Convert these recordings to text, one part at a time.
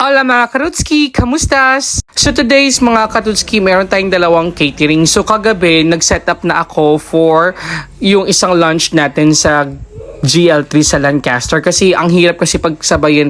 Hola mga Karutski! Kamustas? So today's mga Karutski, meron tayong dalawang catering. So kagabi, nag-set up na ako for yung isang lunch natin sa GL3 sa Lancaster kasi ang hirap kasi pagsabay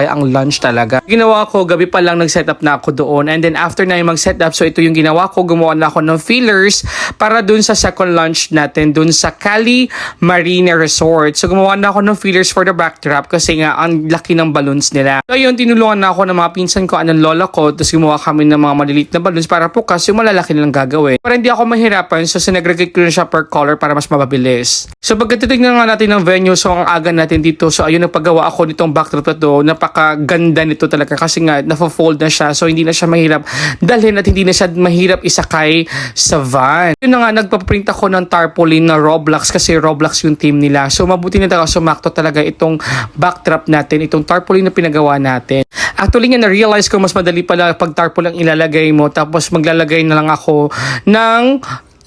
ang lunch talaga. Ginawa ko, gabi pa lang nag-set up na ako doon, and then after na yung mag-set up, so ito yung ginawa ko, gumawa na ako ng fillers para dun sa second lunch natin dun sa Cali Marina Resort. So gumawa na ako ng fillers for the backdrop kasi nga ang laki ng balloons nila. So yun, tinulungan na ako ng mga pinsan ko, anong lola ko, tapos gumawa kami ng mga maliliit na balloons para po kasi yung malalaki nilang gagawin. Para hindi ako mahirapan, so sinagregate ko na siya per color para mas mapabilis. So pagkatitignan nga natin ng venue, so ang aga natin dito, so ayun, nagpagawa ako nitong backdrop na to. Napakaganda nito talaga kasi nga nafo-fold na siya, so hindi na siya mahirap dalhin at hindi na siya mahirap isakay sa van. Yun na nga, nagpaprint ako ng tarpaulin na Roblox kasi Roblox yung team nila. So mabuti na talaga, sumakto talaga itong backdrop natin, itong tarpaulin na pinagawa natin. Actually nga, na-realize ko mas madali pala pag tarpaulin ang ilalagay mo, tapos maglalagay na lang ako ng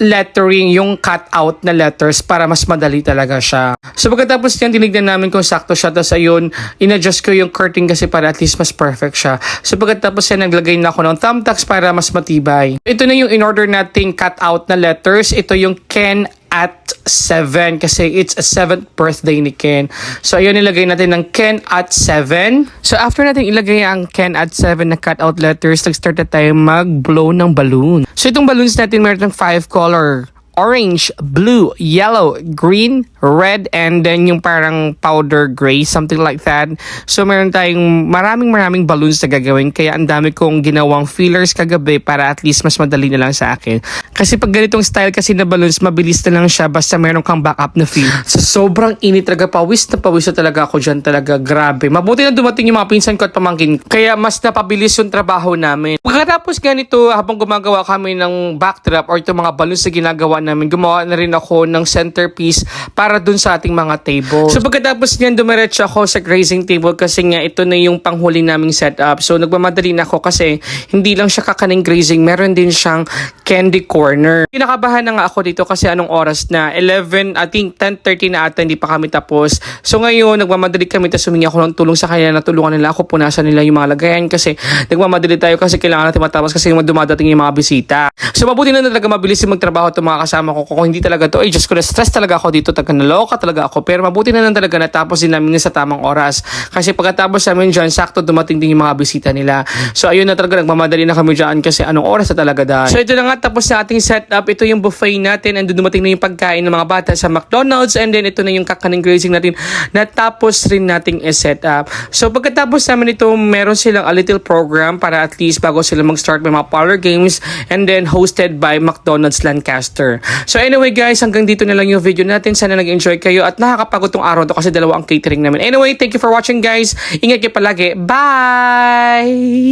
lettering, yung cut out na letters para mas madali talaga siya. So pagkatapos yan, tinignan namin kung sakto siya. Tapos ayun, in-adjust ko yung curtain kasi para at least mas perfect siya. So pagkatapos yan, naglagay na ako ng thumbtacks para mas matibay. Ito na yung in-order nating cut out na letters. Ito yung Ken at 7 kasi it's a 7th birthday ni Ken. So ayun, nilagay natin ng Ken at 7. So after natin ilagay ang Ken at 7 na cut out letters, nag-start na tayo mag-blow ng balloon. So itong balloons natin meron ng 5 color: orange, blue, yellow, green, red, and then yung parang powder gray, something like that. So meron tayong maraming balloons na gagawin, kaya ang dami kong ginawang fillers kagabi para at least mas madali na lang sa akin. Kasi pag ganitong style kasi na balloons, mabilis na lang siya basta meron kang backup na fill. So sobrang init talaga, pawis na talaga ako dyan talaga, grabe. Mabuti na dumating yung mga pinsan ko at pamangkin, kaya mas napabilis yung trabaho namin. Pagkatapos ganito, habang gumagawa kami ng backdrop or itong mga balloons na ginagawa namin, gumawa na rin ako ng centerpiece para dun sa ating mga table. So pagkatapos niyan, dumiretso ako sa grazing table kasi nga ito na yung panghuli naming setup. So nagmamadali na ako kasi hindi lang siya kakaning grazing, meron din siyang candy corner. Pinakabahan na nga ako dito kasi anong oras na? 11, I think 10:30 na ata, hindi pa kami tapos. So ngayon, nagmamadali kami, tapos humingi ako ng tulong sa kanya, natulungan nila ako, punasan nila yung mga lagayan kasi nagmamadali tayo kasi kailangan natin matapos kasi dumadating yung mga bisita. So mabuti na talaga mabilis yung magtrabaho itong mga kasama ko. Kung hindi talaga to, Diyos ko, na-stress talaga ako dito, naloka talaga ako. Pero mabuti na lang talaga natapos din namin sa tamang oras. Kasi pagkatapos namin dyan, sakto dumating din yung mga bisita nila. So ayun na talaga, nagmamadali na kami dyan kasi anong oras na talaga dahil. So ito na nga, tapos na ating setup. Ito yung buffet natin, and dumating na yung pagkain ng mga bata sa McDonald's, and then ito na yung kakaning grazing natin. Natapos rin nating i-set up. So pagkatapos namin ito, meron silang a little program para at least bago sila mag-start may mga parlor games, and then hosted by McDonald's Lancaster. So anyway guys, hanggang dito na lang yung video natin. Sana nag-enjoy kayo at nakakapagod tong araw to kasi dalawa ang catering namin. Anyway, thank you for watching guys. Ingat kayo palagi. Bye!